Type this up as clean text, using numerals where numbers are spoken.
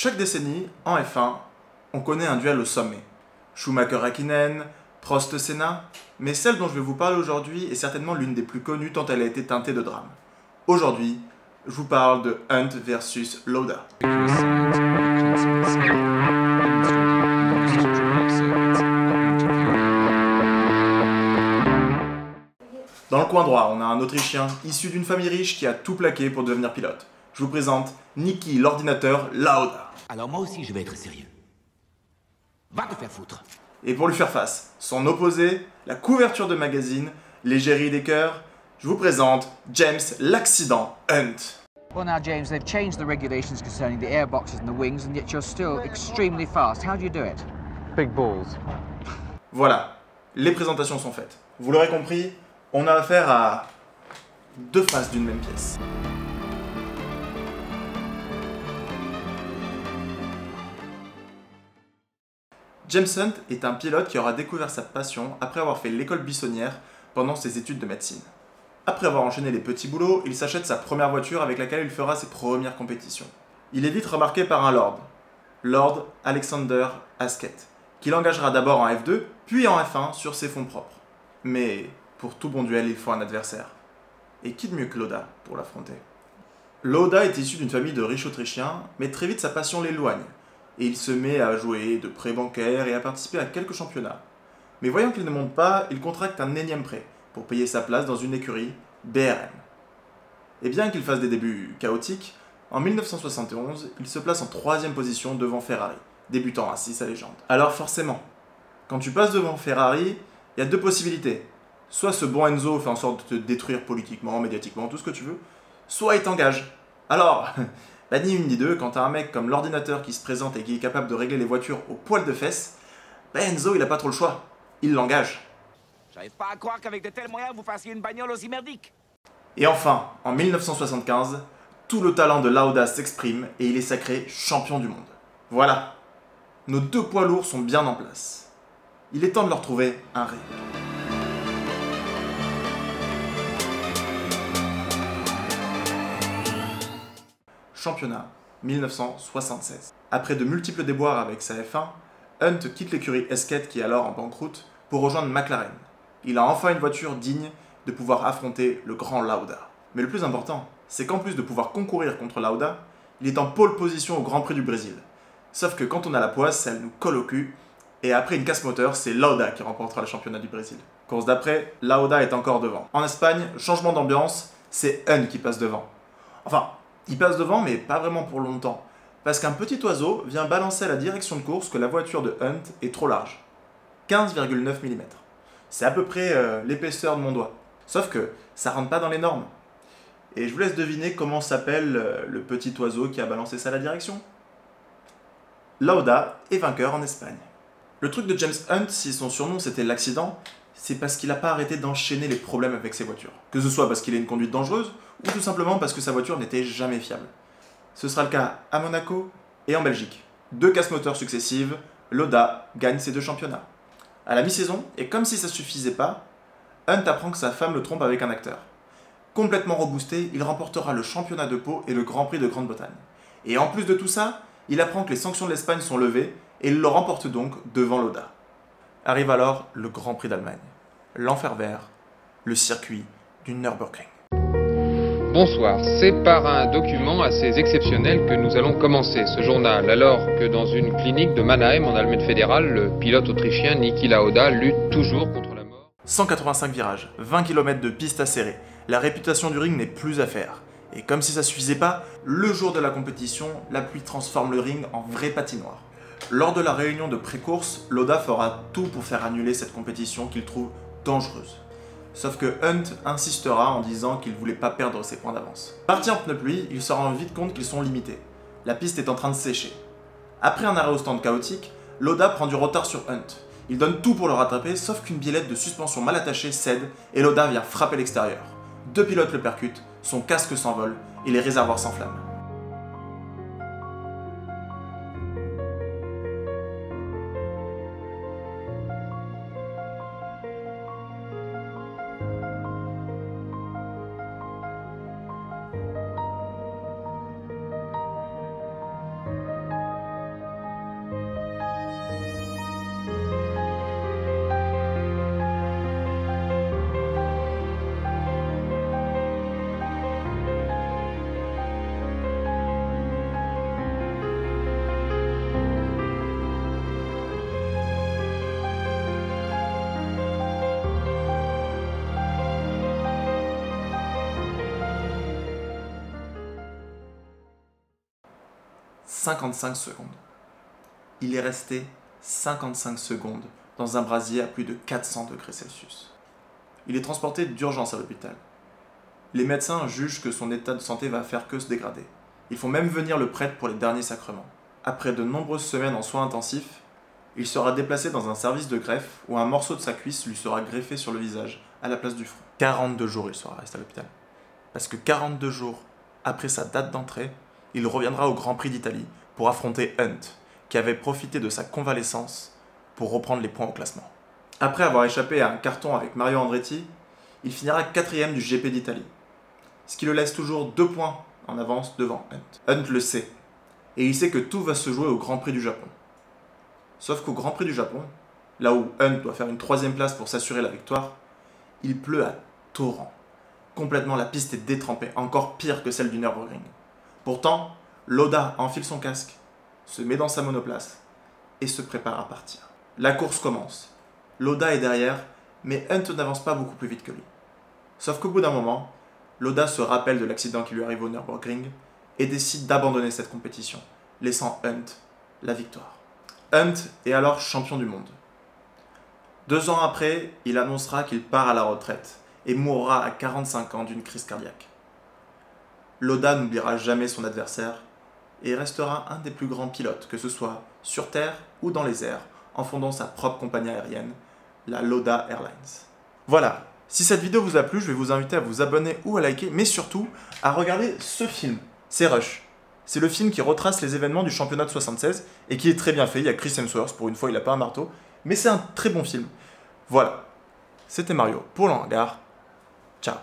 Chaque décennie, en F1, on connaît un duel au sommet. Schumacher-Häkkinen, Prost-Senna, mais celle dont je vais vous parler aujourd'hui est certainement l'une des plus connues tant elle a été teintée de drame. Aujourd'hui, je vous parle de Hunt versus Lauda. Dans le coin droit, on a un Autrichien issu d'une famille riche qui a tout plaqué pour devenir pilote. Je vous présente Niki l'ordinateur Lauda. Alors moi aussi je vais être sérieux. Va te faire foutre. Et pour lui faire face, son opposé, la couverture de magazine, l'égérie des cœurs, je vous présente James l'accident Hunt. Well now James, they've changed the regulations concerning the airboxes and the wings and yet you're still extremely fast. How do you do it? Big balls. Voilà, les présentations sont faites. Vous l'aurez compris, on a affaire à deux faces d'une même pièce. James Hunt est un pilote qui aura découvert sa passion après avoir fait l'école buissonnière pendant ses études de médecine. Après avoir enchaîné les petits boulots, il s'achète sa première voiture avec laquelle il fera ses premières compétitions. Il est vite remarqué par un Lord Alexander Asquith, qui l'engagera d'abord en F2, puis en F1 sur ses fonds propres. Mais pour tout bon duel, il faut un adversaire. Et qui de mieux que Lauda pour l'affronter? Lauda est issu d'une famille de riches Autrichiens, mais très vite sa passion l'éloigne, et il se met à jouer de prêts bancaires et à participer à quelques championnats. Mais voyant qu'il ne monte pas, il contracte un énième prêt pour payer sa place dans une écurie BRM. Et bien qu'il fasse des débuts chaotiques, en 1971, il se place en 3e position devant Ferrari, débutant ainsi sa légende. Alors forcément, quand tu passes devant Ferrari, il y a deux possibilités. Soit ce bon Enzo fait en sorte de te détruire politiquement, médiatiquement, tout ce que tu veux, soit il t'engage. Alors, bah ni une ni deux, quand t'as un mec comme l'ordinateur qui se présente et qui est capable de régler les voitures au poil de fesses, bah Enzo il a pas trop le choix, il l'engage. J'arrive pas à croire qu'avec de tels moyens vous fassiez une bagnole aussi merdique. Et enfin, en 1975, tout le talent de Lauda s'exprime et il est sacré champion du monde. Voilà, nos deux poids lourds sont bien en place. Il est temps de leur trouver un ring. Championnat 1976. Après de multiples déboires avec sa F1, Hunt quitte l'écurie Esquette qui est alors en banqueroute pour rejoindre McLaren. Il a enfin une voiture digne de pouvoir affronter le grand Lauda. Mais le plus important, c'est qu'en plus de pouvoir concourir contre Lauda, il est en pole position au Grand Prix du Brésil. Sauf que quand on a la poisse, elle nous colle au cul, et après une casse moteur, c'est Lauda qui remportera le championnat du Brésil. Course d'après, Lauda est encore devant. En Espagne, changement d'ambiance, c'est Hunt qui passe devant. Enfin, il passe devant, mais pas vraiment pour longtemps, parce qu'un petit oiseau vient balancer à la direction de course que la voiture de Hunt est trop large. 15,9 mm. C'est à peu près l'épaisseur de mon doigt. Sauf que ça rentre pas dans les normes. Et je vous laisse deviner comment s'appelle le petit oiseau qui a balancé ça à la direction. Lauda est vainqueur en Espagne. Le truc de James Hunt, si son surnom c'était l'accident, c'est parce qu'il n'a pas arrêté d'enchaîner les problèmes avec ses voitures. Que ce soit parce qu'il a une conduite dangereuse, ou tout simplement parce que sa voiture n'était jamais fiable. Ce sera le cas à Monaco et en Belgique. 2 casse-moteurs successives, Lauda gagne ses 2 championnats. À la mi-saison, et comme si ça suffisait pas, Hunt apprend que sa femme le trompe avec un acteur. Complètement reboosté, il remportera le championnat de Pau et le Grand Prix de Grande-Bretagne. Et en plus de tout ça, il apprend que les sanctions de l'Espagne sont levées et il le remporte donc devant Lauda. Arrive alors le Grand Prix d'Allemagne, l'enfer vert, le circuit du Nürburgring. Bonsoir, c'est par un document assez exceptionnel que nous allons commencer ce journal, alors que dans une clinique de Mannheim en Allemagne fédérale, le pilote autrichien Niki Lauda lutte toujours contre la mort. 185 virages, 20 km de piste à serrer, la réputation du ring n'est plus à faire. Et comme si ça suffisait pas, le jour de la compétition, la pluie transforme le ring en vraie patinoire. Lors de la réunion de pré-course, Lauda fera tout pour faire annuler cette compétition qu'il trouve dangereuse. Sauf que Hunt insistera en disant qu'il voulait pas perdre ses points d'avance. Parti en pneu pluie, il se rend vite compte qu'ils sont limités. La piste est en train de sécher. Après un arrêt au stand chaotique, Lauda prend du retard sur Hunt. Il donne tout pour le rattraper, sauf qu'une biellette de suspension mal attachée cède et Lauda vient frapper l'extérieur. 2 pilotes le percutent, son casque s'envole et les réservoirs s'enflamment. 55 secondes. Il est resté 55 secondes dans un brasier à plus de 400 degrés Celsius. Il est transporté d'urgence à l'hôpital. Les médecins jugent que son état de santé va faire que se dégrader. Ils font même venir le prêtre pour les derniers sacrements. Après de nombreuses semaines en soins intensifs, il sera déplacé dans un service de greffe où un morceau de sa cuisse lui sera greffé sur le visage, à la place du front. 42 jours il sera resté à l'hôpital. Parce que 42 jours après sa date d'entrée, il reviendra au Grand Prix d'Italie pour affronter Hunt, qui avait profité de sa convalescence pour reprendre les points au classement. Après avoir échappé à un carton avec Mario Andretti, il finira 4e du GP d'Italie, ce qui le laisse toujours 2 points en avance devant Hunt. Hunt le sait, et il sait que tout va se jouer au Grand Prix du Japon. Sauf qu'au Grand Prix du Japon, là où Hunt doit faire une 3e place pour s'assurer la victoire, il pleut à torrents. Complètement, la piste est détrempée, encore pire que celle du Nürburgring. Pourtant, Lauda enfile son casque, se met dans sa monoplace et se prépare à partir. La course commence. Lauda est derrière, mais Hunt n'avance pas beaucoup plus vite que lui. Sauf qu'au bout d'un moment, Lauda se rappelle de l'accident qui lui arrive au Nürburgring et décide d'abandonner cette compétition, laissant Hunt la victoire. Hunt est alors champion du monde. 2 ans après, il annoncera qu'il part à la retraite et mourra à 45 ans d'une crise cardiaque. Lauda n'oubliera jamais son adversaire et restera un des plus grands pilotes, que ce soit sur terre ou dans les airs, en fondant sa propre compagnie aérienne, la Lauda Airlines. Voilà, si cette vidéo vous a plu, je vais vous inviter à vous abonner ou à liker, mais surtout à regarder ce film, c'est Rush. C'est le film qui retrace les événements du championnat de 76 et qui est très bien fait. Il y a Chris Hemsworth, pour une fois il n'a pas un marteau, mais c'est un très bon film. Voilà, c'était Mario pour le hangar. Ciao.